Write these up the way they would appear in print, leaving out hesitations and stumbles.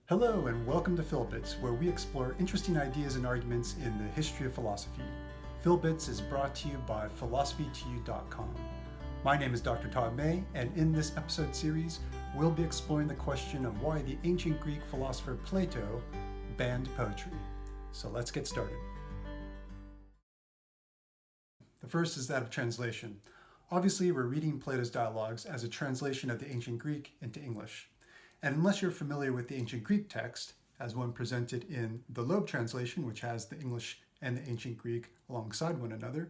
Hello and welcome to Philbits, where we explore interesting ideas and arguments in the history of philosophy. Philbits is brought to you by philosophy2u.com. My name is Dr. Todd Mei, and in this episode series, we'll be exploring the question of why the ancient Greek philosopher Plato banned poetry. So let's get started. The first is that of translation. Obviously, we're reading Plato's dialogues as a translation of the ancient Greek into English. And unless you're familiar with the ancient Greek text, as one presented in the Loeb translation, which has the English and the ancient Greek alongside one another,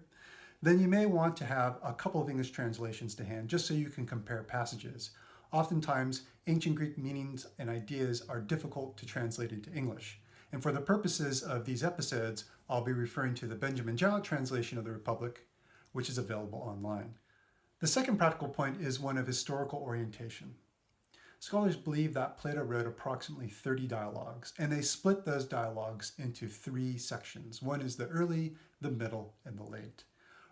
then you may want to have a couple of English translations to hand just so you can compare passages. Oftentimes, ancient Greek meanings and ideas are difficult to translate into English. And for the purposes of these episodes, I'll be referring to the Benjamin Jowett translation of the Republic, which is available online. The second practical point is one of historical orientation. Scholars believe that Plato wrote approximately 30 dialogues, and they split those dialogues into three sections. One is the early, the middle, and the late.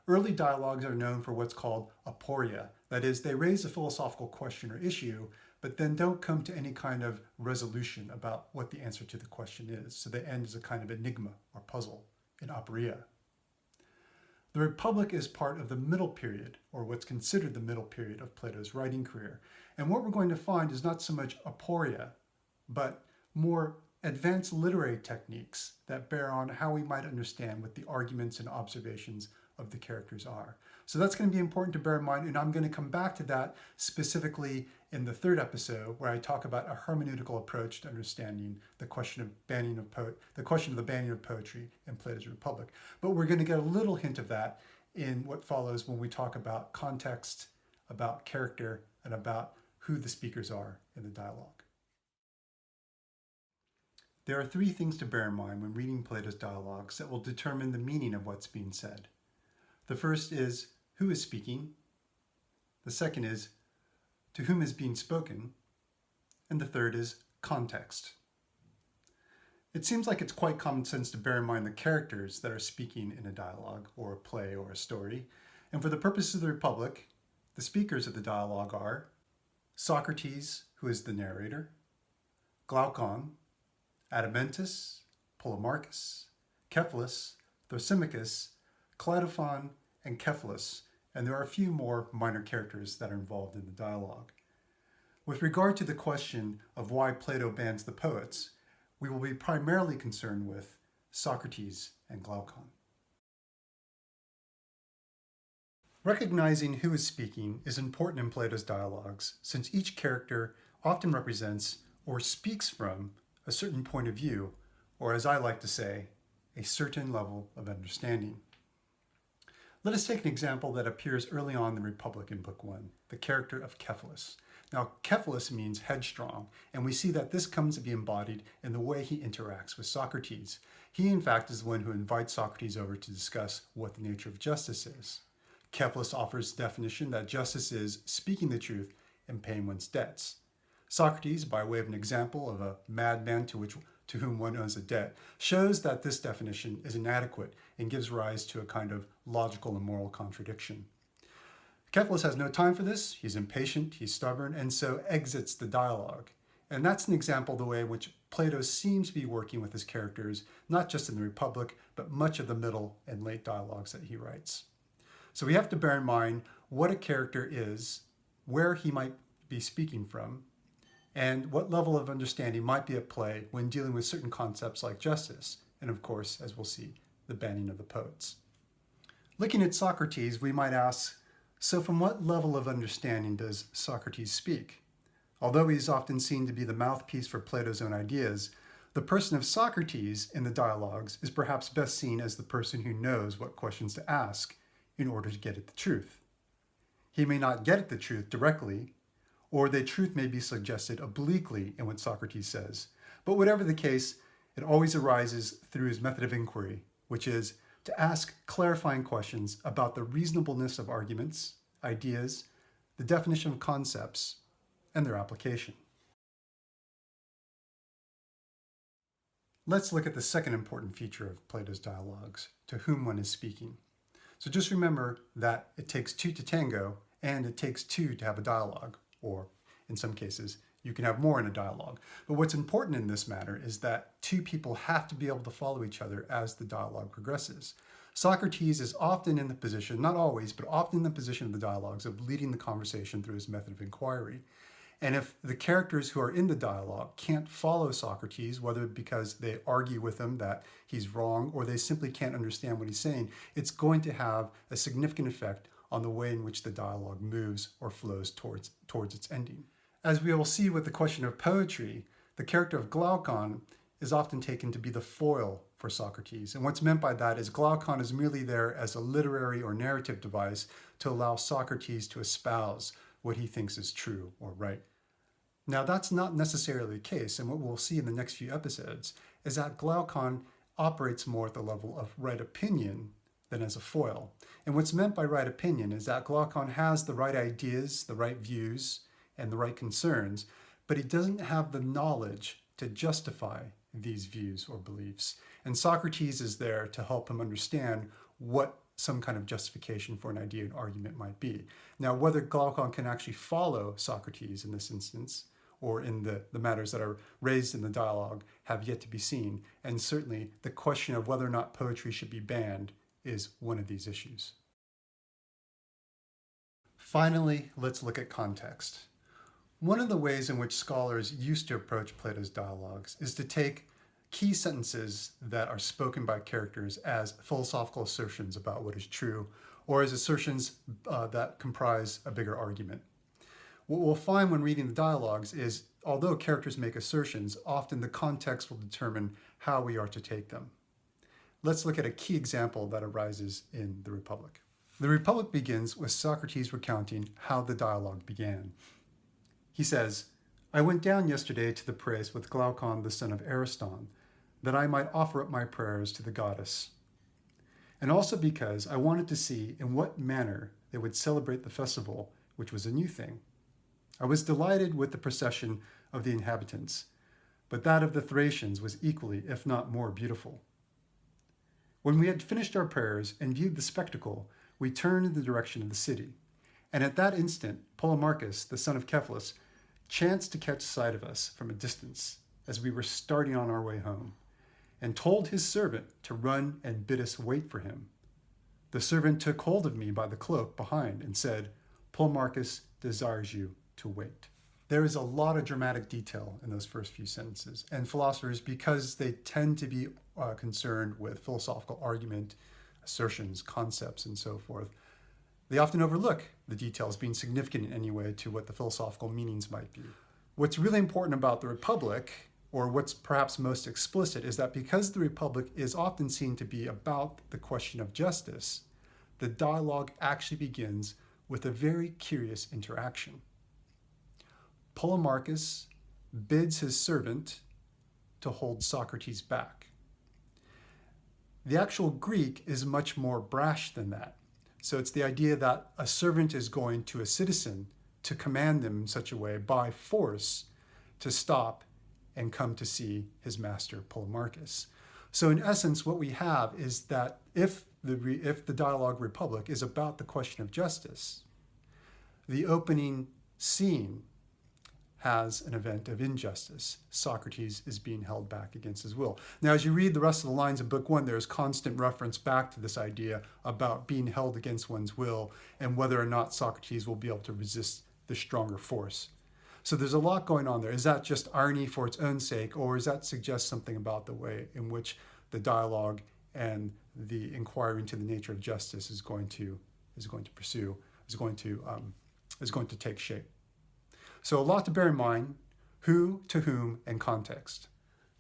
Early dialogues are known for what's called aporia. That is, they raise a philosophical question or issue, but then don't come to any kind of resolution about what the answer to the question is. So they end as a kind of enigma or puzzle, an aporia. The Republic is part of the middle period, or what's considered the middle period of Plato's writing career. And what we're going to find is not so much aporia, but more advanced literary techniques that bear on how we might understand what the arguments and observations of the characters are. So that's going to be important to bear in mind, and I'm going to come back to that specifically in the third episode, where I talk about a hermeneutical approach to understanding the question of the banning of poetry in Plato's Republic. But we're going to get a little hint of that in what follows when we talk about context, about character, and about who the speakers are in the dialogue. There are three things to bear in mind when reading Plato's dialogues that will determine the meaning of what's being said. The first is who is speaking. The second is to whom is being spoken. And the third is context. It seems like it's quite common sense to bear in mind the characters that are speaking in a dialogue or a play or a story. And for the purposes of the Republic, the speakers of the dialogue are Socrates, who is the narrator, Glaucon, Adeimantus, Polemarchus, Cephalus, Thrasymachus, Cleitophon, and Cephalus, and there are a few more minor characters that are involved in the dialogue. With regard to the question of why Plato bans the poets, we will be primarily concerned with Socrates and Glaucon. Recognizing who is speaking is important in Plato's dialogues, since each character often represents or speaks from a certain point of view, or as I like to say, a certain level of understanding. Let us take an example that appears early on in the Republic in Book 1, the character of Cephalus. Now, Cephalus means headstrong, and we see that this comes to be embodied in the way he interacts with Socrates. He, in fact, is the one who invites Socrates over to discuss what the nature of justice is. Cephalus offers the definition that justice is speaking the truth and paying one's debts. Socrates, by way of an example of a madman to whom one owes a debt, shows that this definition is inadequate and gives rise to a kind of logical and moral contradiction. Cephalus has no time for this, he's impatient, he's stubborn, and so exits the dialogue. And that's an example of the way in which Plato seems to be working with his characters, not just in the Republic, but much of the middle and late dialogues that he writes. So we have to bear in mind what a character is, where he might be speaking from, and what level of understanding might be at play when dealing with certain concepts like justice, and of course, as we'll see, the banning of the poets. Looking at Socrates, we might ask, so from what level of understanding does Socrates speak? Although he is often seen to be the mouthpiece for Plato's own ideas, the person of Socrates in the dialogues is perhaps best seen as the person who knows what questions to ask in order to get at the truth. He may not get at the truth directly, or the truth may be suggested obliquely in what Socrates says. But whatever the case, it always arises through his method of inquiry, which is to ask clarifying questions about the reasonableness of arguments, ideas, the definition of concepts, and their application. Let's look at the second important feature of Plato's dialogues, to whom one is speaking. So just remember that it takes two to tango, and it takes two to have a dialogue, or in some cases, You can have more in a dialogue. But what's important in this matter is that two people have to be able to follow each other as the dialogue progresses. Socrates is often in the position, not always, but often in the position of the dialogues of leading the conversation through his method of inquiry. And if the characters who are in the dialogue can't follow Socrates, whether because they argue with him that he's wrong or they simply can't understand what he's saying, it's going to have a significant effect on the way in which the dialogue moves or flows towards its ending. As we will see with the question of poetry, the character of Glaucon is often taken to be the foil for Socrates. And what's meant by that is Glaucon is merely there as a literary or narrative device to allow Socrates to espouse what he thinks is true or right. Now, that's not necessarily the case, and what we'll see in the next few episodes is that Glaucon operates more at the level of right opinion than as a foil. And what's meant by right opinion is that Glaucon has the right ideas, the right views, and the right concerns, but he doesn't have the knowledge to justify these views or beliefs. And Socrates is there to help him understand what some kind of justification for an idea and argument might be. Now, whether Glaucon can actually follow Socrates in this instance, or in the matters that are raised in the dialogue, have yet to be seen. And certainly the question of whether or not poetry should be banned is one of these issues. Finally, let's look at context. One of the ways in which scholars used to approach Plato's dialogues is to take key sentences that are spoken by characters as philosophical assertions about what is true, or as assertions that comprise a bigger argument. What we'll find when reading the dialogues is, although characters make assertions, often the context will determine how we are to take them. Let's look at a key example that arises in the Republic. The Republic begins with Socrates recounting how the dialogue began. He says, "I went down yesterday to the Piraeus with Glaucon the son of Ariston, that I might offer up my prayers to the goddess, and also because I wanted to see in what manner they would celebrate the festival, which was a new thing. I was delighted with the procession of the inhabitants, but that of the Thracians was equally, if not more, beautiful. When we had finished our prayers and viewed the spectacle, we turned in the direction of the city, and at that instant Polemarchus, the son of Cephalus, chanced to catch sight of us from a distance as we were starting on our way home, and told his servant to run and bid us wait for him. The servant took hold of me by the cloak behind and said, 'Polemarchus desires you to wait.'" There is a lot of dramatic detail in those first few sentences, and philosophers, because they tend to be concerned with philosophical argument, assertions, concepts, and so forth, they often overlook the details being significant in any way to what the philosophical meanings might be. What's really important about the Republic, or what's perhaps most explicit, is that because the Republic is often seen to be about the question of justice, the dialogue actually begins with a very curious interaction. Polemarchus bids his servant to hold Socrates back. The actual Greek is much more brash than that. So it's the idea that a servant is going to a citizen to command them in such a way by force to stop and come to see his master Polemarchus. So in essence, what we have is that if the dialogue Republic is about the question of justice, the opening scene has an event of injustice. Socrates is being held back against his will. Now, as you read the rest of the lines of Book 1, there's constant reference back to this idea about being held against one's will and whether or not Socrates will be able to resist the stronger force. So there's a lot going on there. Is that just irony for its own sake, or does that suggest something about the way in which the dialogue and the inquiry into the nature of justice is going to take shape? So a lot to bear in mind: who, to whom, and context.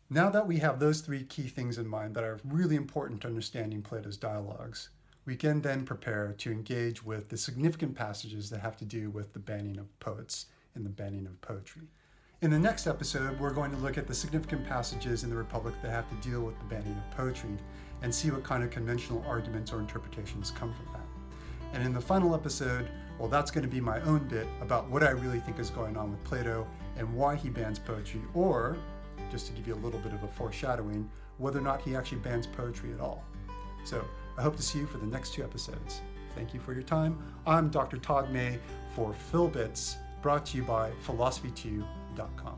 Now that we have those three key things in mind that are really important to understanding Plato's dialogues, we can then prepare to engage with the significant passages that have to do with the banning of poets and the banning of poetry. In the next episode, we're going to look at the significant passages in the Republic that have to deal with the banning of poetry and see what kind of conventional arguments or interpretations come from that. And in the final episode, well, that's going to be my own bit about what I really think is going on with Plato and why he bans poetry, or, just to give you a little bit of a foreshadowing, whether or not he actually bans poetry at all. So I hope to see you for the next two episodes. Thank you for your time. I'm Dr. Todd Mei for PhilBits brought to you by philosophy2.com.